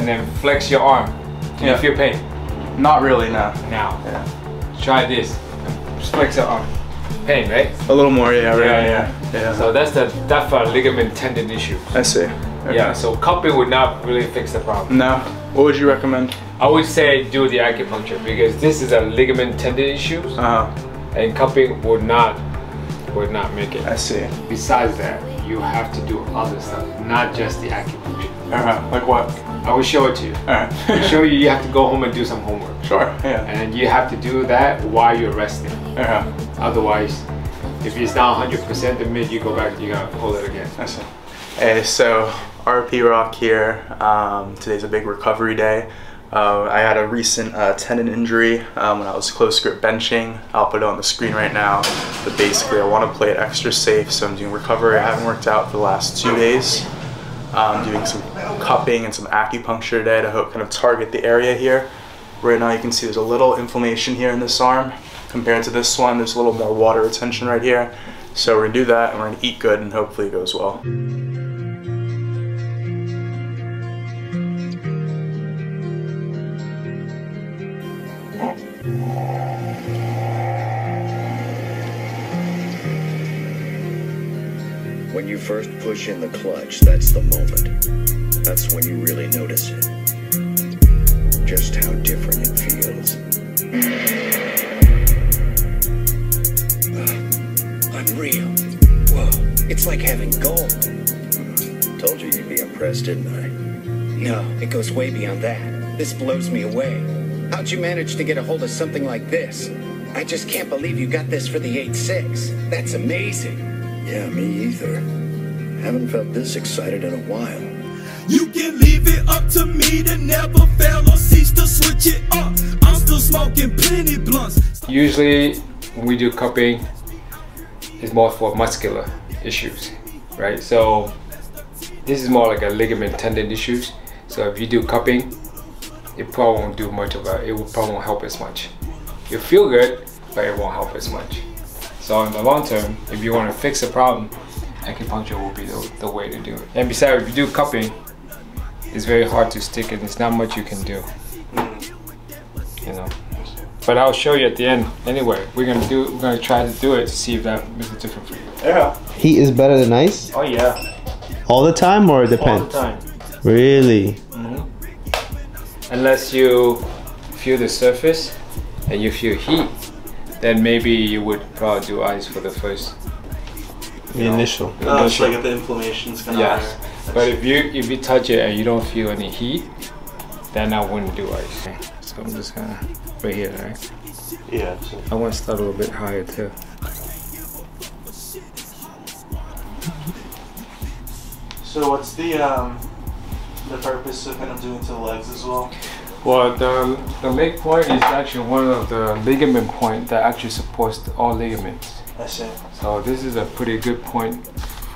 then flex your arm. Do you feel pain? Not really, no. Now. Yeah. Try this. Just flex your arm. Pain, right? A little more, yeah, right? Yeah. So that's a ligament tendon issue. I see. Okay. Yeah, so cupping would not really fix the problem. No. What would you recommend? I would say do the acupuncture because this is a ligament tendon issue, and cupping would not make it. I see. Besides that, you have to do other stuff, not just the acupuncture. Like what? I will show it to you. Alright. I'll show you. You have to go home and do some homework. Sure. Yeah. And you have to do that while you're resting. Otherwise, if it's not 100%, the minute you go back, you gotta pull it again. I see. Hey, so RP Rock here. Today's a big recovery day. I had a recent tendon injury when I was close grip benching. I'll put it on the screen right now. But basically, I want to play it extra safe, so I'm doing recovery. I haven't worked out for the last 2 days. I'm doing some cupping and some acupuncture today to kind of target the area here. Right now, you can see there's a little inflammation here in this arm. Compared to this one, there's a little more water retention right here. So we're gonna do that, and we're gonna eat good, and hopefully it goes well. When you first push in the clutch, that's the moment. That's when you really notice it. Just how different it feels. Unreal. Whoa, it's like having gold. Told you you'd be impressed, didn't I? No, it goes way beyond that. This blows me away. How'd you manage to get a hold of something like this? I just can't believe you got this for the 8.6. That's amazing. Yeah, me either. Haven't felt this excited in a while. You can leave it up to me to never fail or cease to switch it up. I'm still smoking plenty blunts. Usually, when we do cupping, it's more for muscular issues, right? So this is more like a ligament tendon issues. So if you do cupping, it probably won't do much of it. It probably won't help as much. You'll feel good, but it won't help as much. So in the long term, if you want to fix the problem, acupuncture will be the way to do it. And besides, if you do cupping, it's very hard to stick it. There's not much you can do, you know. But I'll show you at the end. Anyway, we're gonna try to do it to see if that makes it different for you. Yeah. Heat is better than ice? Oh yeah. All the time or it depends? All the time. Really? Unless you feel the surface and you feel heat, then maybe you would probably do ice for the first. The initial. Oh, it's like if the inflammation's kind of yes. But if you touch it and you don't feel any heat, then I wouldn't do ice. Okay. So I'm just gonna right here, right? Yeah. I want to start a little bit higher too. So what's the purpose of kind of doing to the legs as well? Well, the leg point is actually one of the ligament point that actually supports all ligaments. I see. So this is a pretty good point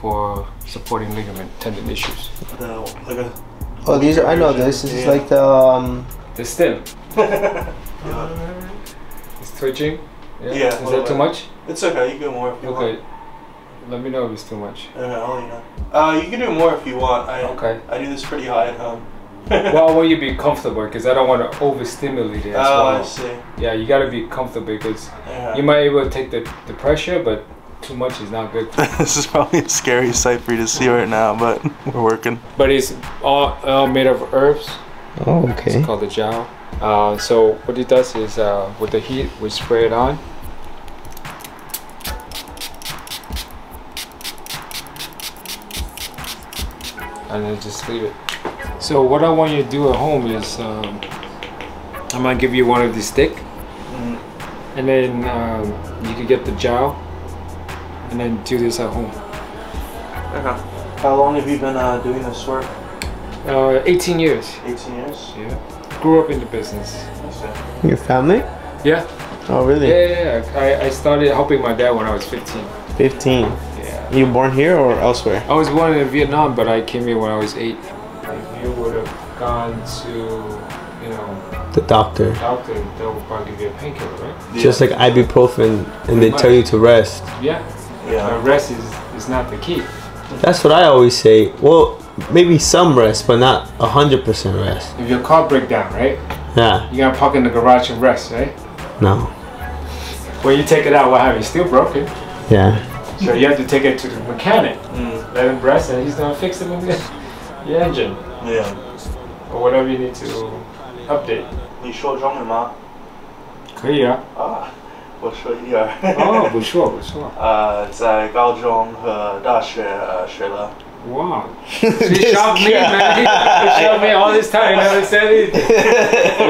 for supporting ligament tendon issues. Oh, these are, I know this. This is like the stem. It's twitching. Yeah. Is that too much? It's okay. You can do more if you want. Okay. Let me know if it's too much. Okay, I'll let you know. You can do more if you want. I do this pretty high at home. Well, I want you to be comfortable because I don't want to overstimulate it as well. I see. Yeah, you got to be comfortable because you might be able to take the pressure, but too much is not good. This is probably a scary sight for you to see right now, but we're working. But it's all made of herbs. Oh, okay. It's called the gel. So what it does is with the heat, we spray it on. And then just leave it. So what I want you to do at home is I'm gonna give you one of these stick, and then you can get the gel, and then do this at home. Okay. How long have you been doing this work? 18 years. 18 years? Yeah. Grew up in the business. Your family? Yeah. Oh, really? Yeah. I started helping my dad when I was 15. 15? Yeah. You born here or elsewhere? I was born in Vietnam, but I came here when I was 8. If you would have gone to, you know, the doctor, they'll probably give you a painkiller, right? Yeah. Just like ibuprofen, and they tell you to rest. Yeah. Rest is not the key. That's what I always say. Well, maybe some rest, but not 100% rest. If your car break down, right? Yeah. You gotta park in the garage and rest, right? No. When you take it out, what have you? Still broken. Yeah. So you have to take it to the mechanic, let him rest, and he's gonna fix it with your engine. Yeah. Or whatever you need to update. 你说中文吗？可以啊。我说一点。哦，不错不错。在高中和大学学了。Wow. She shocked me, man. He shocked me all this time. He never said anything.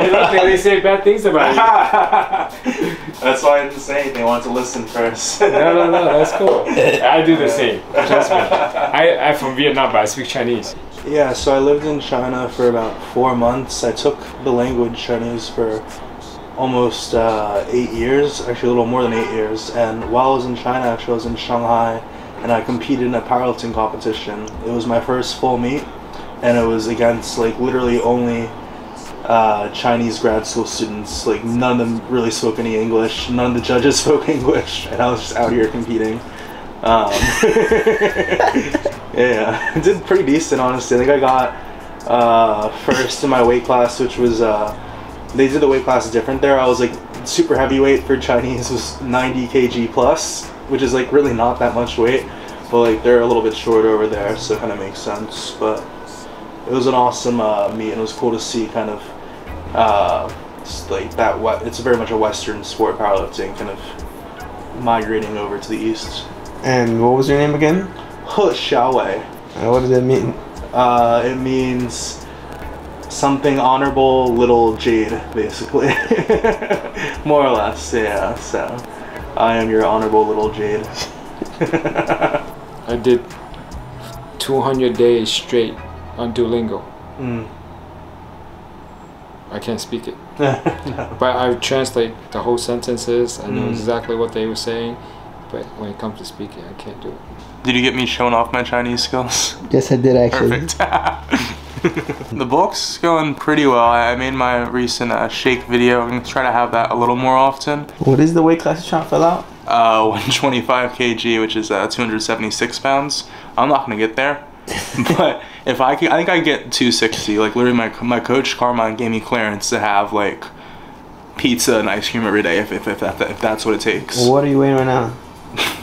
You don't think they say bad things about you. That's why I didn't say anything. I wanted to listen first. No, that's cool. I do the same. Trust me. I'm from Vietnam, but I speak Chinese. Yeah, so I lived in China for about 4 months. I took the language Chinese for almost 8 years, actually a little more than 8 years. And while I was in China, actually I was in Shanghai, and I competed in a powerlifting competition. It was my first full meet, and it was against like literally only Chinese grad school students. Like none of them really spoke any English. None of the judges spoke English, and I was just out here competing. Yeah, I did pretty decent, honestly. I think I got first in my weight class, which was they did the weight classes different there. I was like super heavyweight for Chinese was 90 kg plus, which is like really not that much weight, but like they're a little bit shorter over there, so it kind of makes sense. But it was an awesome meet, and it was cool to see kind of like that. It's very much a Western sport, powerlifting, kind of migrating over to the East. And what was your name again? He Xiaowei. What does it mean? It means something honorable little jade, basically. More or less, yeah. So I am your honorable little jade. I did 200 days straight on Duolingo. I can't speak it. No. But I translate the whole sentences. I know exactly what they were saying. But when it comes to speaking, I can't do it. Did you get me showing off my Chinese skills? Yes, I did actually. Perfect. The bulk's going pretty well. I made my recent shake video. I'm going to try to have that a little more often. What is the weight class you're trying to fill out? 125 kg, which is 276 pounds. I'm not going to get there. But if I think I get 260. Like literally my coach Carmine gave me clearance to have like pizza and ice cream every day if that's what it takes. What are you weighing right now?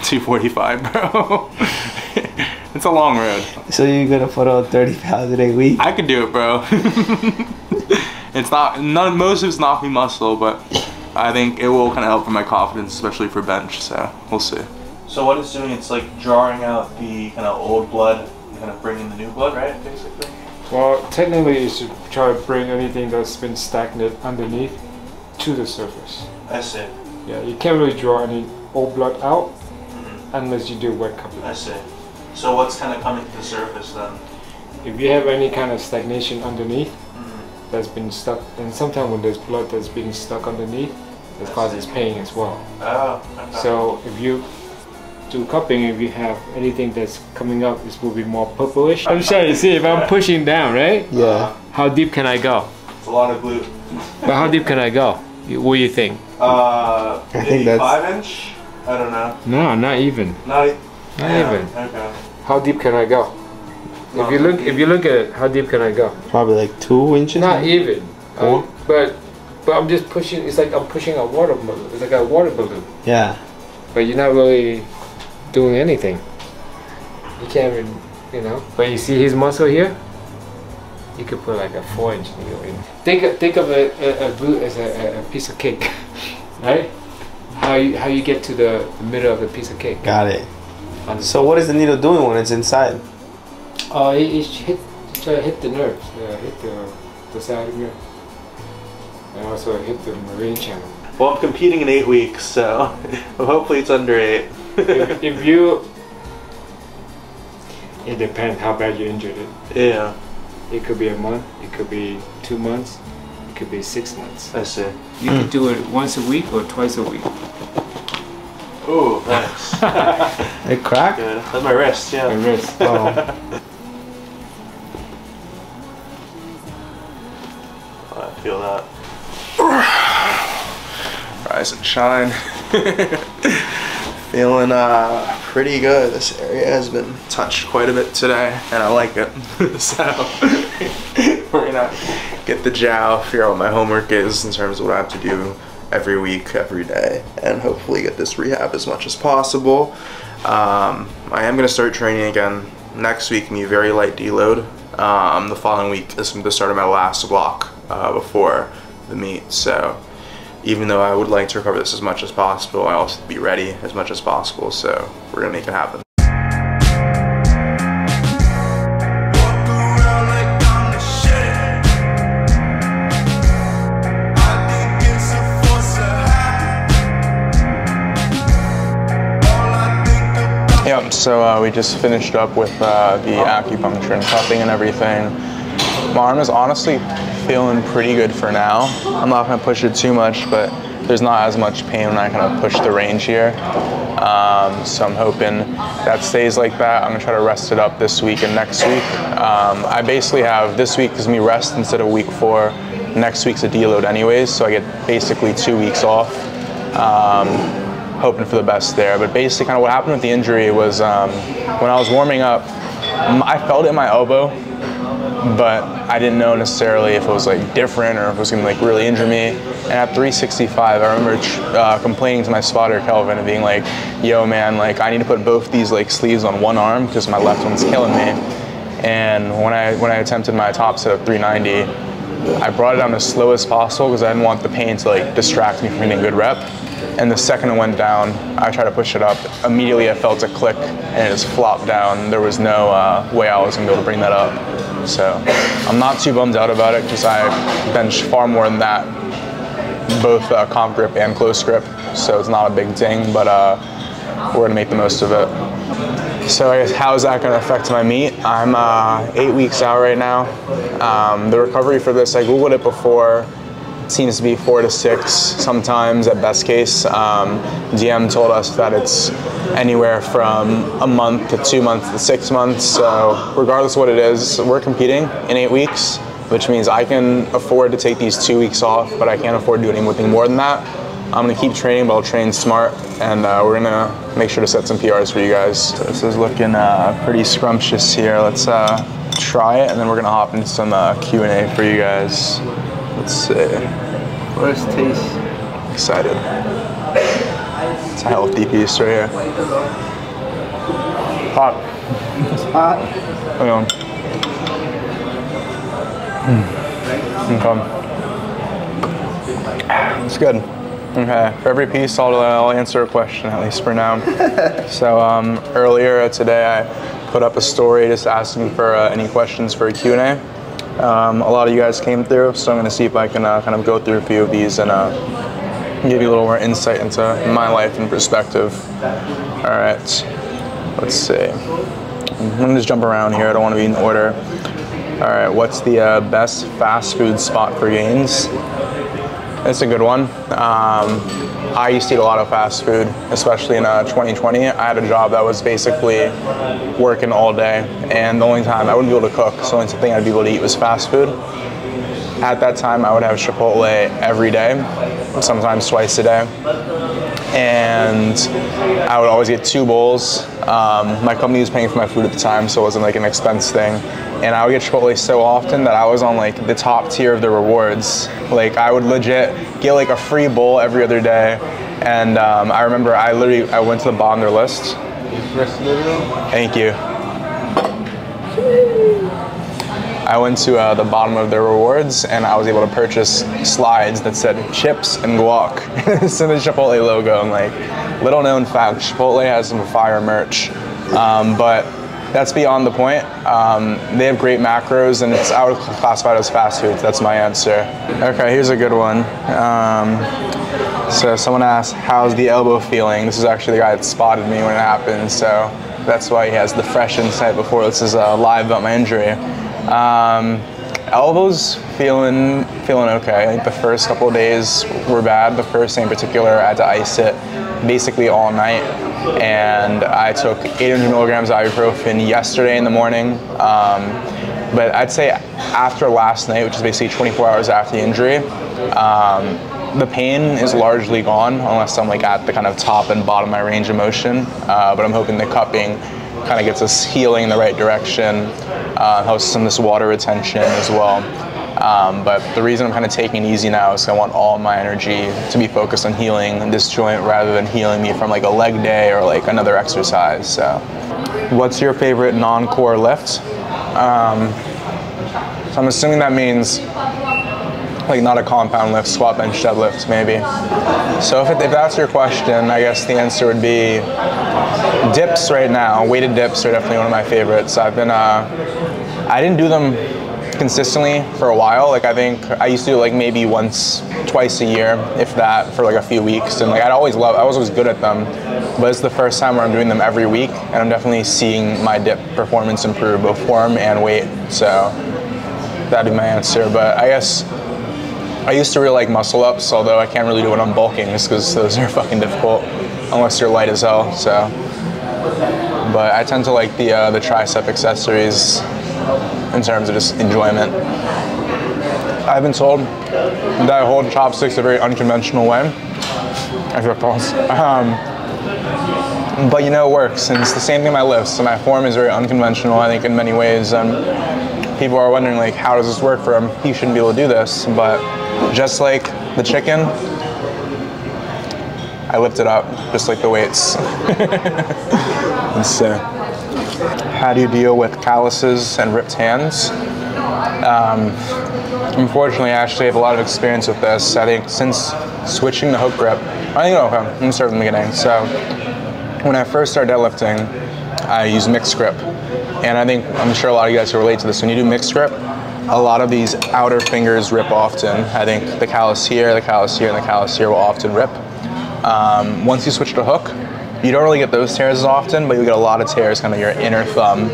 245, bro. It's a long road. So you're gonna put on 30 pounds in a week? I could do it, bro. It's not most of it's not me muscle, but I think it will kind of help for my confidence, especially for bench. So we'll see. So what it's doing, it's like drawing out the kind of old blood and kind of bringing the new blood, right? Basically. Well, technically, you should try to bring anything that's been stagnant underneath to the surface. I see. Yeah, you can't really draw any old blood out unless you do wet cupping. I see. So what's kind of coming to the surface then? If you have any kind of stagnation underneath that's been stuck, and sometimes when there's blood that's been stuck underneath, it causes pain as well. Oh, okay. So if you do cupping, if you have anything that's coming up, this will be more purplish. I'm sure you see if I'm pushing down, right? Yeah. How deep can I go? It's a lot of glute. But how deep can I go? What do you think? I think that's 5 inch? I don't know. No, not even. Not even. Okay. How deep can I go? If you look at it, how deep can I go? probably like 2 inches. Not even. Oh. But I'm just pushing. It's like I'm pushing a water balloon. It's like a water balloon. Yeah. But you're not really doing anything. You can't even, you know. But you see his muscle here? You could put like a 4-inch needle in. Think of a glute as a piece of cake, right? How you get to the middle of the piece of cake. Got it. So what is the needle doing when it's inside? It try to hit the nerves, hit the side of the nerve, and also hit the marine channel. Well, I'm competing in 8 weeks, so hopefully it's under 8. if you, it depends how bad you injured it. Yeah. It could be a month, it could be 2 months, it could be 6 months. I see. You could do it once a week or twice a week. Ooh, nice. It cracked? Good. That's my wrist, yeah. My wrist. Oh. I feel that. Rise and shine. Feeling pretty good. This area has been touched quite a bit today, and I like it. So we're gonna get the jow, figure out what my homework is in terms of what I have to do every week, every day, and hopefully get this rehab as much as possible. I am gonna start training again next week. Me very light deload. The following week is the start of my last block before the meet. So even though I would like to recover this as much as possible, I also have to be ready as much as possible. So we're gonna make it happen. Yep, so we just finished up with the acupuncture and cupping and everything. My arm is honestly feeling pretty good for now. I'm not gonna push it too much, but there's not as much pain when I kind of push the range here. So I'm hoping that stays like that. I'm gonna try to rest it up this week and next week. I basically have, this week is me rest instead of week 4. Next week's a deload anyways, so I get basically 2 weeks off. Hoping for the best there, but basically kind of what happened with the injury was when I was warming up, I felt it in my elbow, but I didn't know necessarily if it was like different or if it was gonna like really injure me. And at 365, I remember complaining to my spotter Kelvin and being like, "Yo, man, like I need to put both these like sleeves on one arm because my left one's killing me." And when I attempted my top set of 390, I brought it down as slow as possible because I didn't want the pain to like distract me from getting a good rep. And the second it went down, I tried to push it up. Immediately I felt a click and it just flopped down. There was no way I was gonna be able to bring that up. So I'm not too bummed out about it because I benched far more than that, both comp grip and close grip. So it's not a big ding, but we're gonna make the most of it. So I guess how is that gonna affect my meet? I'm 8 weeks out right now. The recovery for this, I Googled it before. Seems to be 4 to 6 sometimes at best case. DM told us that it's anywhere from a month to 2 months to 6 months. So regardless of what it is, we're competing in 8 weeks, which means I can afford to take these 2 weeks off, but I can't afford to do anything more than that. I'm gonna keep training, but I'll train smart, and we're gonna make sure to set some PRs for you guys. So this is looking pretty scrumptious here. Let's try it, and then we're gonna hop into some Q&A for you guys. Let's see. First taste. Excited. It's a healthy piece right here. Hot. It's hot. Hang on. Okay. It's good. Okay. For every piece, I'll answer a question, at least for now. So earlier today, I put up a story just asking for any questions for a Q&A. A lot of you guys came through, so I'm going to see if I can kind of go through a few of these and give you a little more insight into my life and perspective. All right, let's see. I'm going to just jump around here. I don't want to be in order. All right, what's the best fast food spot for gains? That's a good one. I used to eat a lot of fast food, especially in 2020. I had a job that was basically working all day, and the only time I wouldn't be able to cook, so the only thing I'd be able to eat was fast food. At that time, I would have Chipotle every day, sometimes twice a day, and I would always get 2 bowls. My company was paying for my food at the time, so it wasn't like an expense thing. And I would get Chipotle so often that I was on like the top tier of the rewards. Like I would legit get like a free bowl every other day. And I remember I went to the bottom of their list. Thank you. I went to the bottom of their rewards and I was able to purchase slides that said chips and guac. It's in the Chipotle logo. I'm like, little known fact, Chipotle has some fire merch. But that's beyond the point. They have great macros and I would classify it as fast food. That's my answer. Okay, here's a good one. So someone asked, how's the elbow feeling? This is actually the guy that spotted me when it happened, so that's why he has the fresh insight before this is live about my injury. Elbows feeling okay. I think the first couple of days were bad. The first day in particular, I had to ice it basically all night. And I took 800 milligrams of ibuprofen yesterday in the morning. But I'd say after last night, which is basically 24 hours after the injury, the pain is largely gone unless I'm like at the kind of top and bottom of my range of motion. But I'm hoping the cupping kind of gets us healing in the right direction, helps some of this water retention as well. But the reason I'm kind of taking it easy now is I want all my energy to be focused on healing this joint rather than healing me from like a leg day or like another exercise. So what's your favorite non-core lift? So I'm assuming that means like not a compound lift, squat, bench, deadlift maybe. So if that's your question, I guess the answer would be dips right now. Weighted dips are definitely one of my favorites. I've been, I didn't do them consistently for a while. Like I think I used to do like maybe once, twice a year, if that, for like a few weeks. And like I was always good at them, but it's the first time where I'm doing them every week, and I'm definitely seeing my dip performance improve, both form and weight. So that'd be my answer. But I guess I used to really like muscle ups, although I can't really do it when I'm bulking just because those are fucking difficult unless you're light as hell. So, but I tend to like the tricep accessories in terms of just enjoyment. I've been told that I hold chopsticks a very unconventional way. I feel false. But you know, it works, and it's the same thing in my lifts. So my form is very unconventional, I think, in many ways. And people are wondering, like, how does this work for him? He shouldn't be able to do this. But just like the chicken, I lift it up, just like the weights. So, how do you deal with calluses and ripped hands? Unfortunately, I actually have a lot of experience with this. I think since switching to hook grip, let me start from the beginning. So, when I first started deadlifting, I used mixed grip. And I'm sure a lot of you guys can relate to this. When you do mixed grip, a lot of these outer fingers rip often. I think the callus here, the callus here, and the callus here will often rip. Once you switch to hook, you don't really get those tears as often, but you get a lot of tears kind of your inner thumb.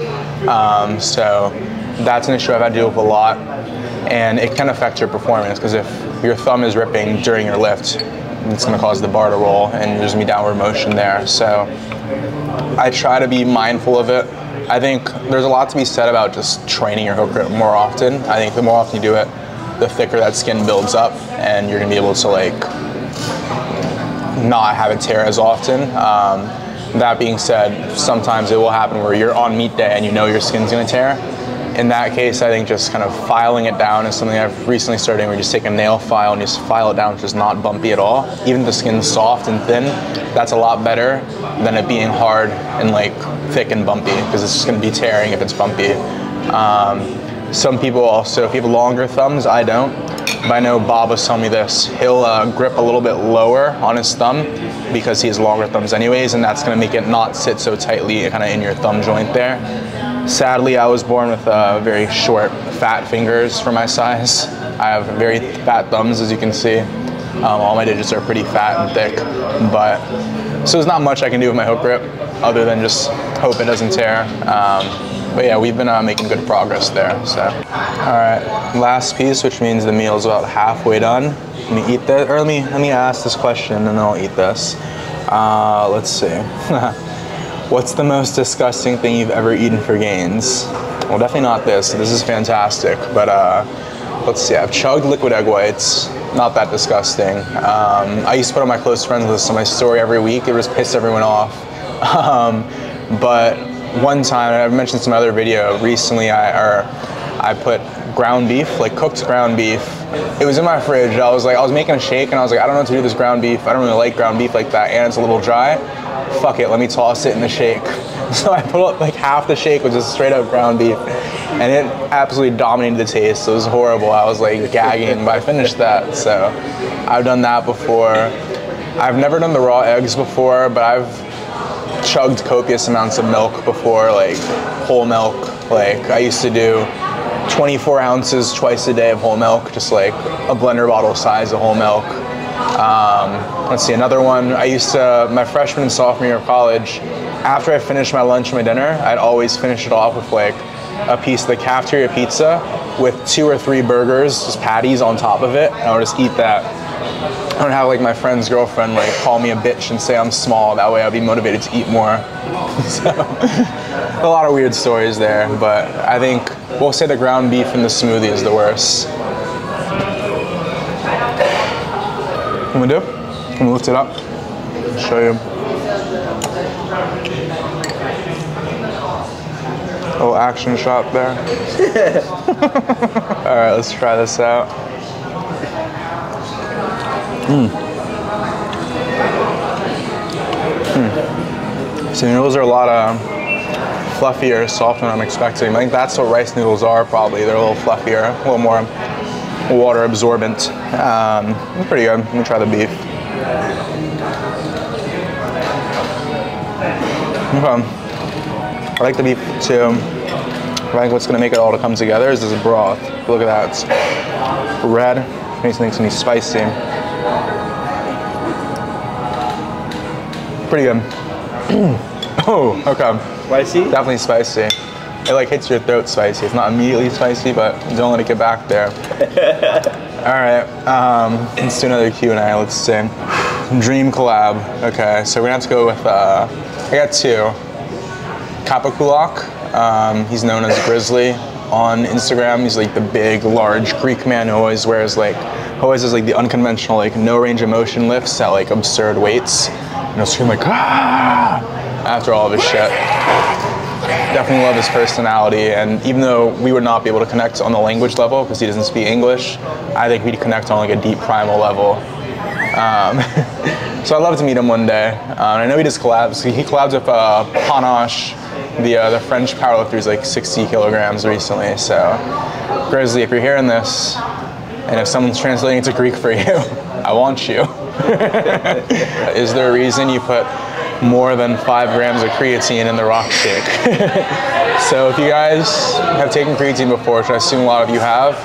So that's an issue I've had to deal with a lot. And it can affect your performance, because if your thumb is ripping during your lift, it's going to cause the bar to roll and there's going to be downward motion there. So I try to be mindful of it. I think there's a lot to be said about just training your hook grip more often. I think the more often you do it, the thicker that skin builds up, and you're going to be able to like not have it tear as often. That being said, sometimes it will happen where you're on meet day and you know your skin's going to tear. In that case, I think just kind of filing it down is something I've recently started doing, where you just take a nail file and you just file it down, which is not bumpy at all. Even if the skin's soft and thin, that's a lot better than it being hard and like thick and bumpy, because it's just going to be tearing if it's bumpy. Some people also, if you have longer thumbs, I don't, but I know Bob was telling me this, he'll grip a little bit lower on his thumb because he has longer thumbs anyways, and that's going to make it not sit so tightly kind of in your thumb joint there. Sadly, I was born with very short, fat fingers for my size. I have very fat thumbs, as you can see. All my digits are pretty fat and thick, but so there's not much I can do with my hook grip other than just hope it doesn't tear. But yeah, we've been making good progress there. So, all right, last piece, which means the meal's about halfway done. Let me eat this, or let me ask this question, and then I'll eat this. Let's see. What's the most disgusting thing you've ever eaten for gains? Well, definitely not this. This is fantastic. But let's see. I've chugged liquid egg whites. Not that disgusting. I used to put on my close friends list on my story every week. It just pissed everyone off. But one time, I've mentioned some other video recently, I put ground beef, like cooked ground beef. It was in my fridge. I was making a shake, and I was like, I don't know what to do with this ground beef. I don't really like ground beef like that, and it's a little dry. Fuck it, let me toss it in the shake. So I put up like half the shake, which is straight up ground beef, and it absolutely dominated the taste. It was horrible. I was like gagging, but I finished that. So I've done that before. I've never done the raw eggs before, but I've chugged copious amounts of milk before, like whole milk. Like I used to do 24 ounces twice a day of whole milk, just like a blender bottle size of whole milk. Let's see, another one. I used to, my freshman and sophomore year of college, after I finished my lunch and my dinner, I'd always finish it off with like a piece of the cafeteria pizza with 2 or 3 burgers, just patties on top of it, and I would just eat that. I don't have like my friend's girlfriend like call me a bitch and say I'm small. That way I'd be motivated to eat more. So, a lot of weird stories there, but I think we'll say the ground beef and the smoothie is the worst. What we do? I'm gonna lift it up. Show you. Little action shot there. All right, let's try this out. So noodles are a lot fluffier, softer than I'm expecting. I think that's what rice noodles are probably. They're a little fluffier, a little more water absorbent. Pretty good. Let me try the beef. Okay. I like the beef too. I think what's gonna make it all to come together is this broth. Look at that, it's red. Makes things gonna be spicy. Pretty good. Oh, okay. Spicy? Definitely spicy. It like hits your throat spicy. It's not immediately spicy, but don't let it get back there. All right, let's do another Q&A. Let's see. Dream collab. Okay, so we're gonna have to go with, I got two. Kapakulak, he's known as Grizzly on Instagram. He's like the big, large Greek man who always wears like, always does like the unconventional, like no range of motion lifts at like absurd weights. And he'll scream like, ah, after all of his shit. Definitely love his personality, and even though we would not be able to connect on the language level because he doesn't speak English, I think we'd connect on like a deep primal level. So I'd love to meet him one day. I know he does collabs. He collabs with Panache, the French powerlifter who's like 60 kilograms recently. So Grizzly, if you're hearing this, and if someone's translating it to Greek for you, I want you. Is there a reason you put more than 5 grams of creatine in the rock shake? So if you guys have taken creatine before, which I assume a lot of you have,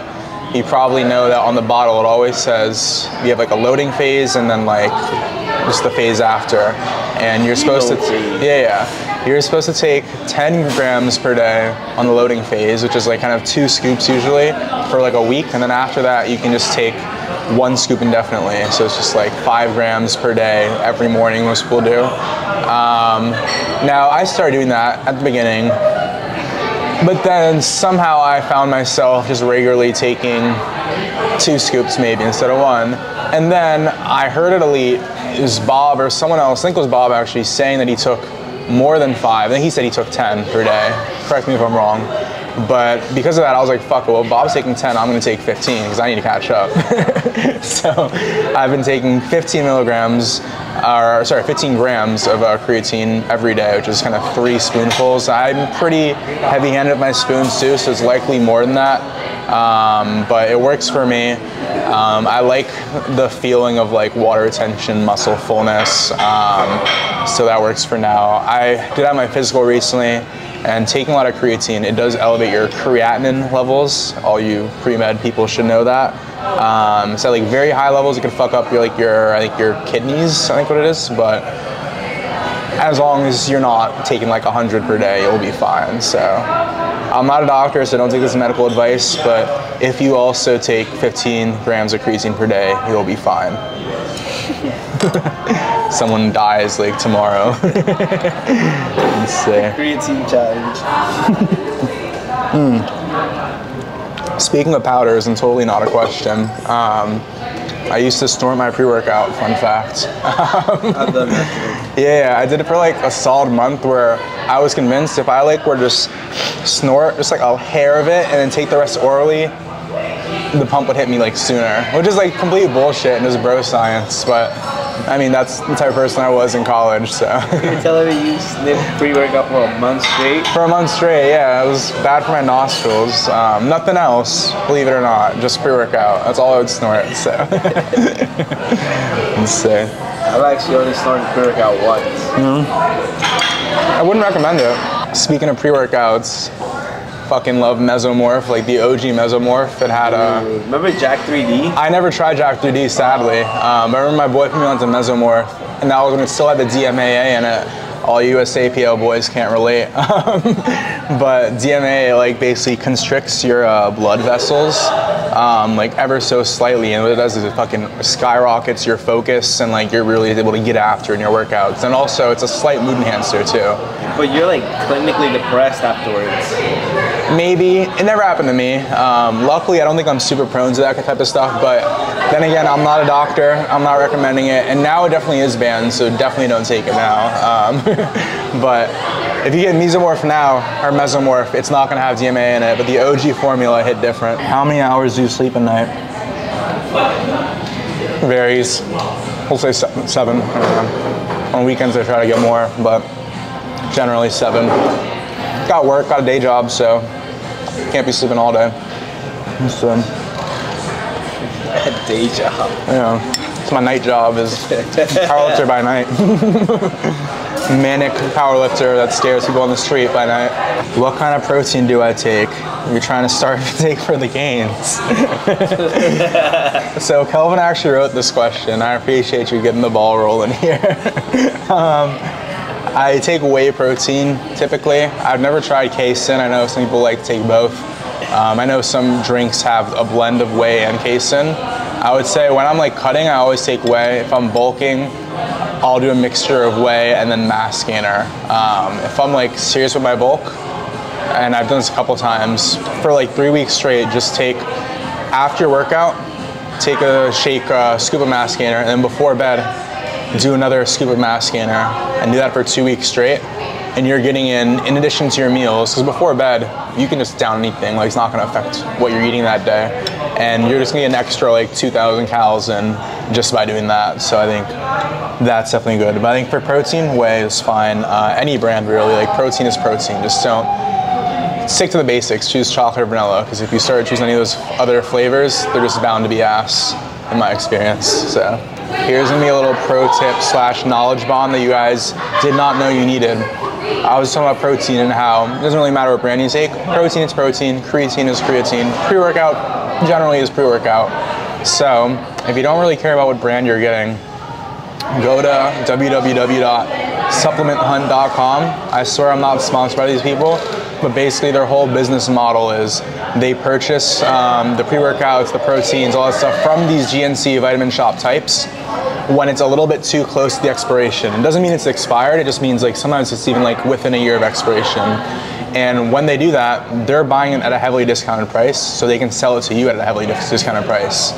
you probably know that on the bottle it always says you have like a loading phase and then like just the phase after. And you're supposed to, you're supposed to take 10 grams per day on the loading phase, which is like kind of 2 scoops usually for like a week. And then after that, you can just take 1 scoop indefinitely. So it's just like 5 grams per day every morning, most people do. Now I started doing that at the beginning, but then somehow I found myself just regularly taking 2 scoops maybe instead of 1. And then I heard at Elite, it was Bob or someone else, I think it was Bob actually, saying that he took more than 5. I think he said he took 10 per day. Correct me if I'm wrong. But because of that, I was like, fuck it, well, Bob's taking 10, I'm gonna take 15 because I need to catch up. So I've been taking 15 grams of creatine every day, which is kind of 3 spoonfuls. I'm pretty heavy-handed with my spoons too, so it's likely more than that. But it works for me. I like the feeling of like water retention, muscle fullness, so that works for now. I did have my physical recently, and taking a lot of creatine, it does elevate your creatinine levels. All you pre-med people should know that. So like very high levels, it could fuck up your kidneys, I think what it is, but as long as you're not taking like 100 per day, you'll be fine. So I'm not a doctor, so don't take this as medical advice, but if you also take 15 grams of creatine per day, you'll be fine. Someone dies like tomorrow. Let's see. Creatine challenge. Speaking of powders, and totally not a question, I used to snort my pre-workout, fun fact. I've done that too. Yeah, I did it for like a solid month where I was convinced if I like were to just snort just like a hair of it and then take the rest orally, the pump would hit me like sooner, which is like complete bullshit and just bro science, but I mean, that's the type of person I was in college, so. You're telling me you sniffed pre-workout for a month straight? For a month straight, yeah. It was bad for my nostrils. Nothing else, believe it or not, just pre-workout. That's all I would snort, so. Let's see. I've actually only snorted pre-workout once. I wouldn't recommend it. Speaking of pre-workouts, fucking love Mesomorph, like the OG Mesomorph. It had a... Remember Jack 3D? I never tried Jack 3D, sadly. But I remember my boy put me onto Mesomorph, and that was when it still had the DMAA in it. All US APL boys can't relate. But DMAA like basically constricts your blood vessels like ever so slightly, and what it does is it fucking skyrockets your focus, and like you're really able to get after in your workouts. And also it's a slight mood enhancer too. But you're like clinically depressed afterwards. maybe. It never happened to me. Luckily, I don't think I'm super prone to that type of stuff, but then again, I'm not a doctor. I'm not recommending it, and now it definitely is banned, so definitely don't take it now. But if you get mesomorph now, or mesomorph, it's not gonna have DMA in it, but the OG formula hit different. How many hours do you sleep a night? Varies. We'll say 7. On weekends I try to get more, but generally 7. Got work, got a day job, so can't be sleeping all day. So, A day job. yeah, it's my night job, is powerlifter by night. Manic powerlifter that scares people on the street by night. What kind of protein do I take? You're trying to start to take for the gains. So Kelvin actually wrote this question. I appreciate you getting the ball rolling here. I take whey protein typically. I've never tried casein. I know some people like to take both. I know some drinks have a blend of whey and casein. I would say when I'm like cutting, I always take whey. If I'm bulking, I'll do a mixture of whey and then mass gainer. If I'm like serious with my bulk, and I've done this a couple times, for like 3 weeks straight, just take, after your workout, take a shake, scoop of mass gainer, and then before bed, do another scoop of mass gainer, and do that for 2 weeks straight. And you're getting in addition to your meals, because before bed, you can just down anything, like it's not gonna affect what you're eating that day. And you're just gonna get an extra like 2,000 calories in just by doing that. So I think that's definitely good. But I think for protein, whey is fine. Any brand really, like protein is protein. Just don't, stick to the basics, choose chocolate or vanilla, because if you start choosing any of those other flavors, they're just bound to be ass, in my experience. So here's gonna be a little pro tip / knowledge bomb that you guys did not know you needed. I was talking about protein and how it doesn't really matter what brand you take. Protein is protein, creatine is creatine. Pre-workout generally is pre-workout. So if you don't really care about what brand you're getting, go to www.supplementhunt.com. I swear I'm not sponsored by these people, but basically their whole business model is they purchase the pre-workouts, the proteins, all that stuff from these GNC vitamin shop types when it's a little bit too close to the expiration. It doesn't mean it's expired, it just means like sometimes it's even like within a year of expiration. And when they do that, they're buying it at a heavily discounted price, so they can sell it to you at a heavily discounted price.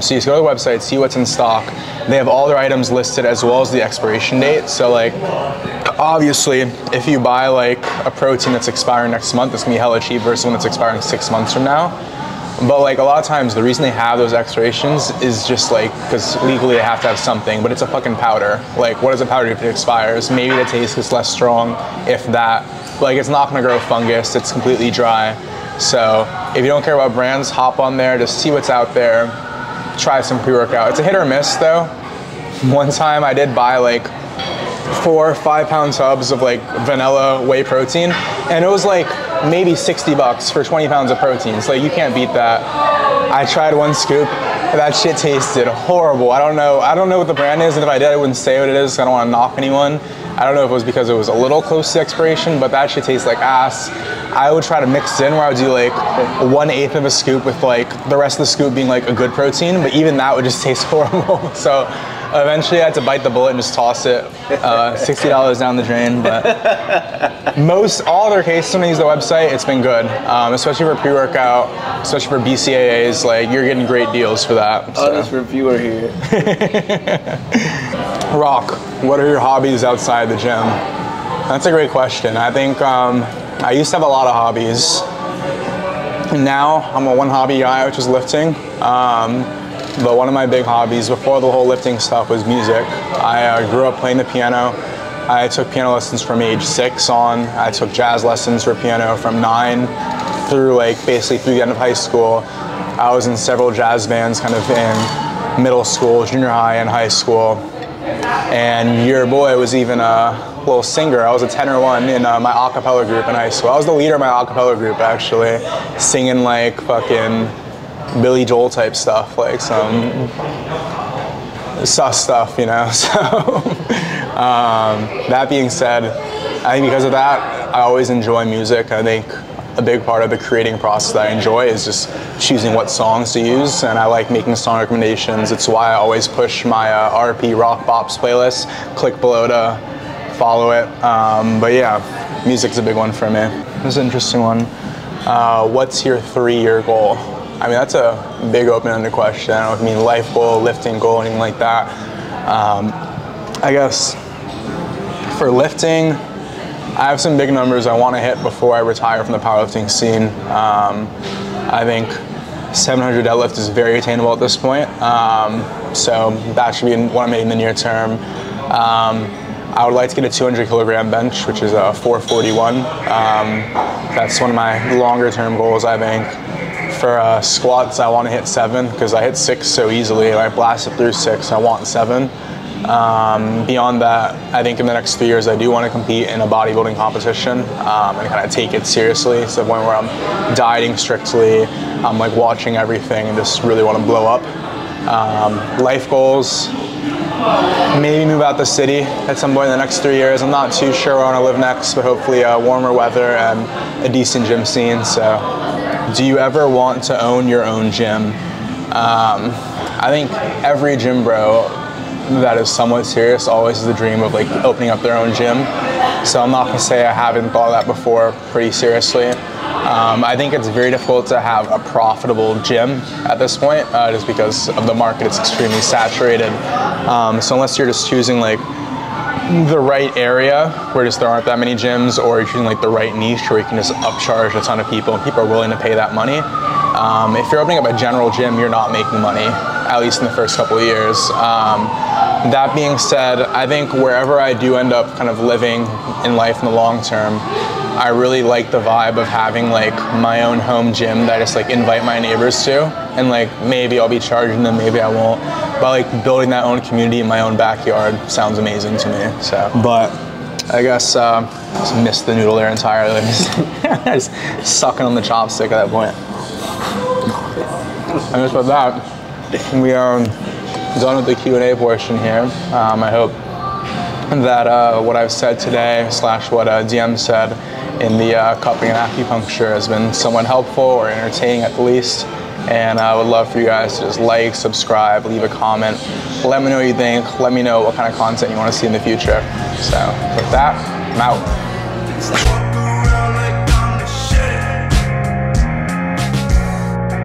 So you just go to the website, see what's in stock. They have all their items listed as well as the expiration date. So like, obviously, if you buy like a protein that's expiring next month, it's gonna be hella cheap versus one that's expiring 6 months from now. But like a lot of times, the reason they have those expirations is just like, because legally they have to have something, but it's a fucking powder. Like, what does a powder do if it expires? Maybe the taste is less strong, if that. Like, it's not gonna grow fungus, it's completely dry. So if you don't care about brands, hop on there, just see what's out there, try some pre-workout. It's a hit or miss though. One time I did buy like 4 5-pound tubs of like vanilla whey protein, and it was like maybe $60 for 20 pounds of protein. So like, you can't beat that. I tried 1 scoop, that shit tasted horrible. I don't know what the brand is, and if I did, I wouldn't say what it is, so I don't wanna knock anyone. I don't know if it was because it was a little close to expiration, but that shit tastes like ass. I would try to mix it in where I would do like 1/8 of a scoop with like the rest of the scoop being like a good protein, but even that would just taste horrible. So eventually I had to bite the bullet and just toss it. $60 down the drain, but all their cases when I use the website, it's been good. Especially for pre-workout, especially for BCAAs, like you're getting great deals for that. So. Honest reviewer here. Rock, what are your hobbies outside the gym? That's a great question. I think I used to have a lot of hobbies. Now I'm a one hobby guy, which is lifting. But one of my big hobbies before the whole lifting stuff was music. I grew up playing the piano. I took piano lessons from age 6 on. I took jazz lessons for piano from 9 through like basically through the end of high school. I was in several jazz bands kind of in middle school, junior high, and high school. And your boy was even a little singer. I was a tenor 1 in my a cappella group in high school. I was the leader of my a cappella group actually, singing like fucking Billie Joel type stuff, like some sus stuff, you know. So that being said, I think because of that, I always enjoy music. I think a big part of the creating process that I enjoy is just choosing what songs to use, and I like making song recommendations. It's why I always push my RP Rock Bops playlist. Click below to follow it. But yeah, music's a big one for me. This is an interesting one. what's your 3-year goal? I mean, that's a big open-ended question. I don't mean life goal, lifting goal, anything like that. I guess for lifting, I have some big numbers I want to hit before I retire from the powerlifting scene. I think 700 deadlift is very attainable at this point. So that should be what I'm making in the near term. I would like to get a 200 kilogram bench, which is a 441. That's one of my longer term goals, I think. For squats, I want to hit 7 because I hit 6 so easily. I blasted through 6, I want 7. Beyond that, I think in the next 3 years, I do want to compete in a bodybuilding competition and kind of take it seriously. So the point where I'm dieting strictly, I'm like watching everything and just really want to blow up. Life goals, maybe move out the city at some point in the next 3 years. I'm not too sure where I want to live next, but hopefully warmer weather and a decent gym scene. So do you ever want to own your own gym? I think every gym bro that is somewhat serious always has the dream of like opening up their own gym. So I'm not gonna say I haven't thought of that before pretty seriously. I think it's very difficult to have a profitable gym at this point just because of the market. It's extremely saturated. So unless you're just choosing like the right area where just there aren't that many gyms, or you're choosing like the right niche where you can just upcharge a ton of people and people are willing to pay that money. If you're opening up a general gym, you're not making money, at least in the first couple of years. That being said, I think wherever I do end up kind of living in life in the long term, I really like the vibe of having like my own home gym that I just like invite my neighbors to, and like maybe I'll be charging them, maybe I won't, but like building that own community in my own backyard sounds amazing to me. So, but I guess just missed the noodle there entirely. Just sucking on the chopstick at that point. And just with that, we are done with the Q&A portion here. I hope that what I've said today, slash what DM said in the cupping and acupuncture has been somewhat helpful or entertaining at the least. And I would love for you guys to just like, subscribe, leave a comment. Let me know what you think. Let me know what kind of content you want to see in the future. So with that, I'm out.